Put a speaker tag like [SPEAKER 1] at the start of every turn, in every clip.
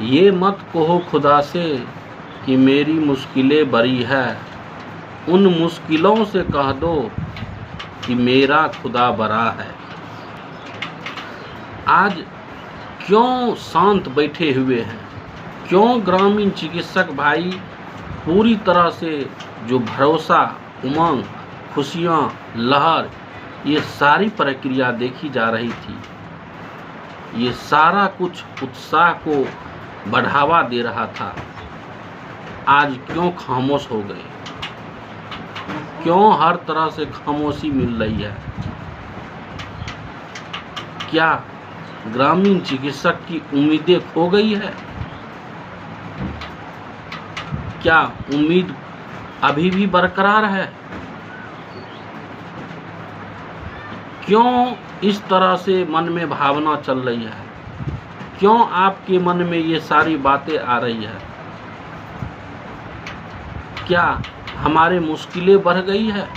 [SPEAKER 1] ये मत कहो खुदा से कि मेरी मुश्किलें बड़ी है, उन मुश्किलों से कह दो कि मेरा खुदा बड़ा है। आज क्यों शांत बैठे हुए हैं? क्यों ग्रामीण चिकित्सक भाई पूरी तरह से जो भरोसा, उमंग, खुशियाँ, लहर, ये सारी प्रक्रिया देखी जा रही थी, ये सारा कुछ उत्साह को बढ़ावा दे रहा था, आज क्यों खामोश हो गए? क्यों हर तरह से खामोशी मिल रही है? क्या ग्रामीण चिकित्सक की उम्मीदें खो गई है? क्या उम्मीद अभी भी बरकरार है? क्यों इस तरह से मन में भावना चल रही है? क्यों आपके मन में ये सारी बातें आ रही है? क्या हमारे मुश्किलें बढ़ गई है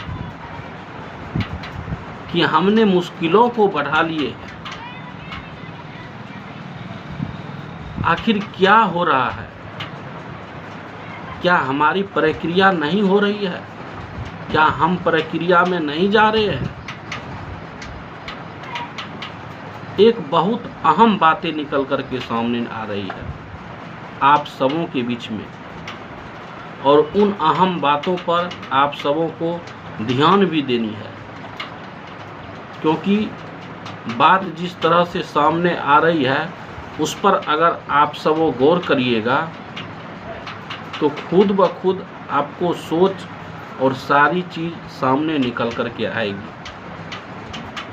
[SPEAKER 1] कि हमने मुश्किलों को बढ़ा लिए है? आखिर क्या हो रहा है? क्या हमारी प्रक्रिया नहीं हो रही है? क्या हम प्रक्रिया में नहीं जा रहे हैं? एक बहुत अहम बातें निकल कर के सामने आ रही है आप सबों के बीच में, और उन अहम बातों पर आप सबों को ध्यान भी देनी है, क्योंकि बात जिस तरह से सामने आ रही है उस पर अगर आप सब गौर करिएगा तो खुद ब खुद आपको सोच और सारी चीज़ सामने निकल कर के आएगी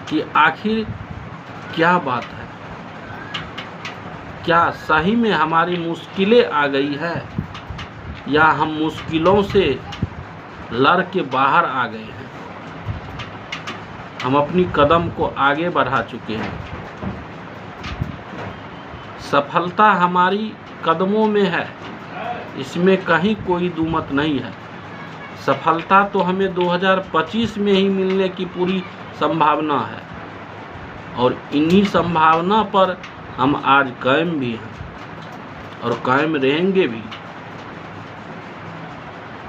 [SPEAKER 1] कि आखिर क्या बात है। क्या सही में हमारी मुश्किलें आ गई है, या हम मुश्किलों से लड़ के बाहर आ गए हैं? हम अपनी कदम को आगे बढ़ा चुके हैं। सफलता हमारी कदमों में है, इसमें कहीं कोई दुमत नहीं है। सफलता तो हमें 2025 में ही मिलने की पूरी संभावना है, और इन्हीं संभावना पर हम आज कायम भी हैं और कायम रहेंगे भी।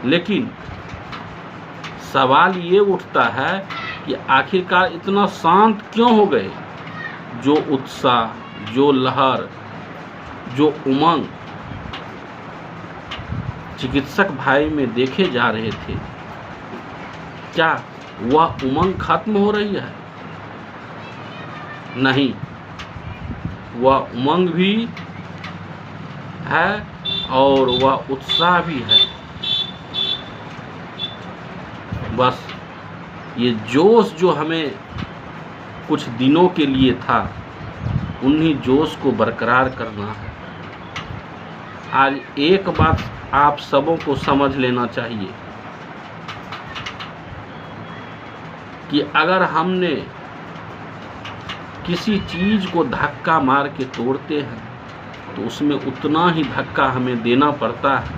[SPEAKER 1] लेकिन सवाल ये उठता है कि आखिरकार इतना शांत क्यों हो गए? जो उत्साह, जो लहर, जो उमंग चिकित्सक भाई में देखे जा रहे थे, क्या वह उमंग खत्म हो रही है? नहीं, वह उमंग भी है और वह उत्साह भी है। बस ये जोश जो हमें कुछ दिनों के लिए था, उन्हीं जोश को बरकरार करना है। आज एक बात आप सबों को समझ लेना चाहिए कि अगर हमने किसी चीज़ को धक्का मार के तोड़ते हैं तो उसमें उतना ही धक्का हमें देना पड़ता है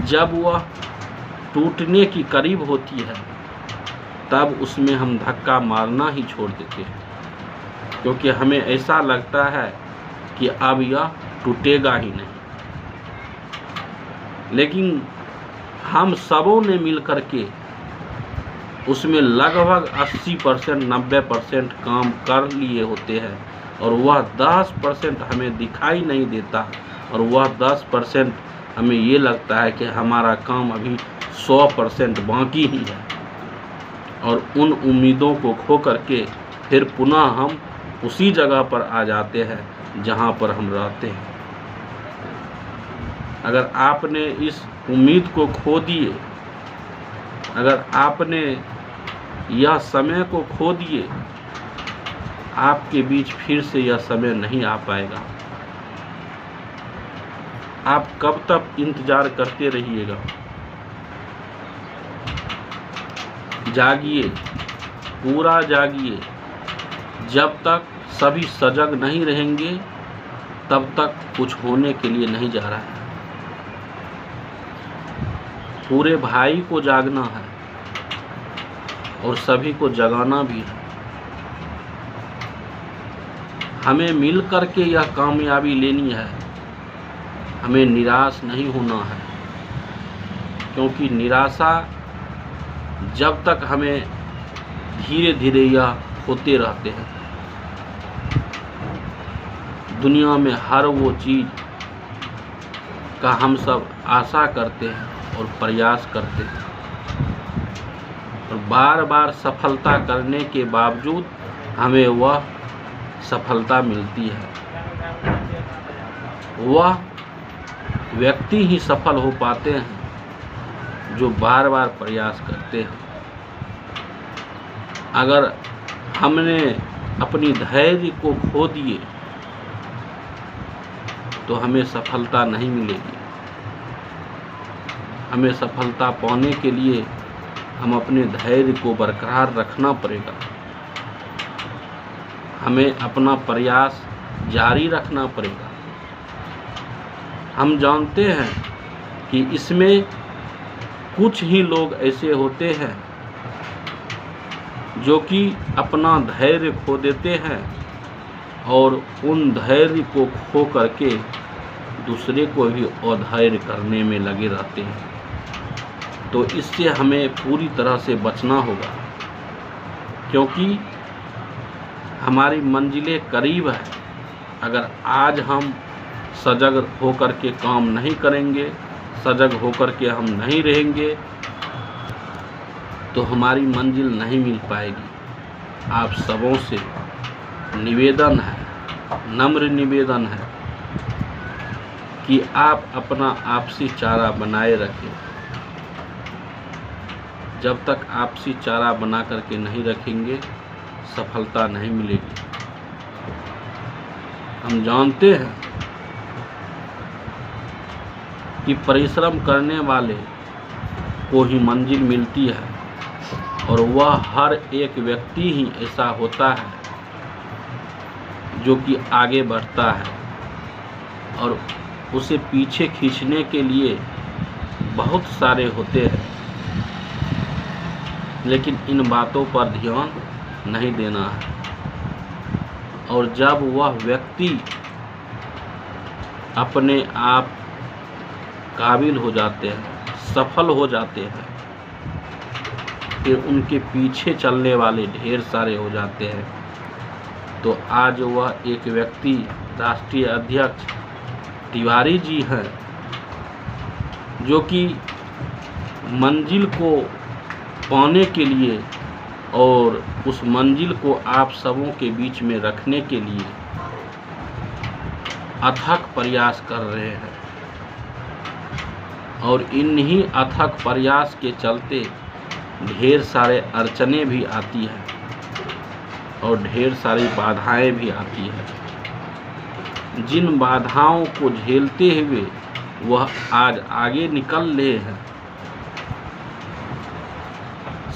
[SPEAKER 1] जब वह टूटने की करीब होती है, तब उसमें हम धक्का मारना ही छोड़ देते हैं, क्योंकि हमें ऐसा लगता है कि अब यह टूटेगा ही नहीं। लेकिन हम सबों ने मिलकर के उसमें लगभग 80% 90% काम कर लिए होते हैं, और वह 10% हमें दिखाई नहीं देता, और वह 10% हमें ये लगता है कि हमारा काम अभी 100% बाकी ही है। और उन उम्मीदों को खो करके फिर पुनः हम उसी जगह पर आ जाते हैं जहाँ पर हम रहते हैं। अगर आपने इस उम्मीद को खो दिए, अगर आपने यह समय को खो दिए, आपके बीच फिर से यह समय नहीं आ पाएगा। आप कब तक इंतजार करते रहिएगा? जागिए, पूरा जागिए। जब तक सभी सजग नहीं रहेंगे तब तक कुछ होने के लिए नहीं जा रहा है। पूरे भाई को जागना है और सभी को जगाना भी है। हमें मिल कर के यह कामयाबी लेनी है, हमें निराश नहीं होना है, क्योंकि निराशा जब तक हमें धीरे धीरे यह होते रहते हैं। दुनिया में हर वो चीज़ का हम सब आशा करते हैं और प्रयास करते हैं, और बार बार सफलता करने के बावजूद हमें वह सफलता मिलती है। वह व्यक्ति ही सफल हो पाते हैं जो बार बार प्रयास करते हैं। अगर हमने अपनी धैर्य को खो दिए तो हमें सफलता नहीं मिलेगी। हमें सफलता पाने के लिए हम अपने धैर्य को बरकरार रखना पड़ेगा। हमें अपना प्रयास जारी रखना पड़ेगा। हम जानते हैं कि इसमें कुछ ही लोग ऐसे होते हैं जो कि अपना धैर्य खो देते हैं और उन धैर्य को खो करके दूसरे को भी अधैर्य करने में लगे रहते हैं। तो इससे हमें पूरी तरह से बचना होगा, क्योंकि हमारी मंजिलें करीब है। अगर आज हम सजग होकर के काम नहीं करेंगे, सजग होकर के हम नहीं रहेंगे, तो हमारी मंजिल नहीं मिल पाएगी। आप सबों से निवेदन है, नम्र निवेदन है कि आप अपना आपसी चारा बनाए रखें। जब तक आपसी चारा बना करके नहीं रखेंगे, सफलता नहीं मिलेगी। हम जानते हैं कि परिश्रम करने वाले को ही मंजिल मिलती है, और वह हर एक व्यक्ति ही ऐसा होता है जो कि आगे बढ़ता है, और उसे पीछे खींचने के लिए बहुत सारे होते हैं, लेकिन इन बातों पर ध्यान नहीं देना है। और जब वह व्यक्ति अपने आप काबिल हो जाते हैं, सफल हो जाते हैं, फिर उनके पीछे चलने वाले ढेर सारे हो जाते हैं। तो आज वह एक व्यक्ति राष्ट्रीय अध्यक्ष तिवारी जी हैं, जो कि मंजिल को पाने के लिए और उस मंजिल को आप सबों के बीच में रखने के लिए अथक प्रयास कर रहे हैं, और इन्हीं अथक प्रयास के चलते ढेर सारे अड़चनें भी आती हैं और ढेर सारी बाधाएं भी आती हैं। जिन बाधाओं को झेलते हुए वह आज आगे निकल रहे हैं,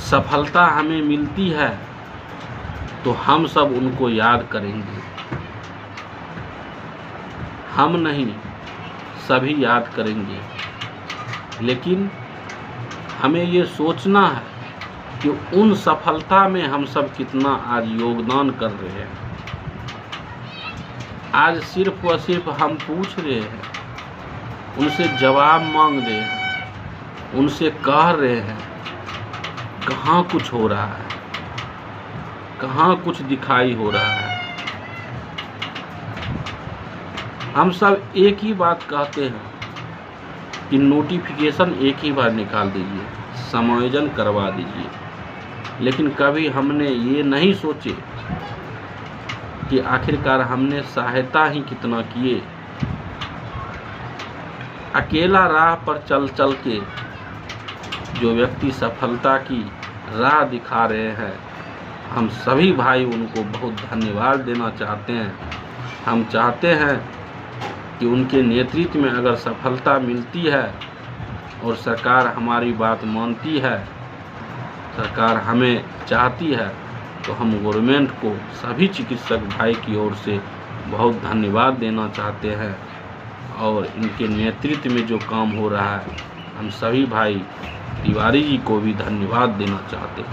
[SPEAKER 1] सफलता हमें मिलती है तो हम सब उनको याद करेंगे। हम नहीं, सभी याद करेंगे, लेकिन हमें ये सोचना है कि उन सफलता में हम सब कितना आज योगदान कर रहे हैं। आज सिर्फ व सिर्फ हम पूछ रहे हैं, उनसे जवाब मांग रहे हैं, उनसे कह रहे हैं, कहाँ कुछ हो रहा है, कहाँ कुछ दिखाई हो रहा है। हम सब एक ही बात कहते हैं कि नोटिफिकेशन एक ही बार निकाल दीजिए, समायोजन करवा दीजिए, लेकिन कभी हमने ये नहीं सोचे कि आखिरकार हमने सहायता ही कितना किए। अकेला राह पर चल चल के जो व्यक्ति सफलता की राह दिखा रहे हैं, हम सभी भाई उनको बहुत धन्यवाद देना चाहते हैं। हम चाहते हैं कि उनके नेतृत्व में अगर सफलता मिलती है और सरकार हमारी बात मानती है, सरकार हमें चाहती है, तो हम गवर्नमेंट को सभी चिकित्सक भाई की ओर से बहुत धन्यवाद देना चाहते हैं। और इनके नेतृत्व में जो काम हो रहा है, हम सभी भाई तिवारी जी को भी धन्यवाद देना चाहते हैं।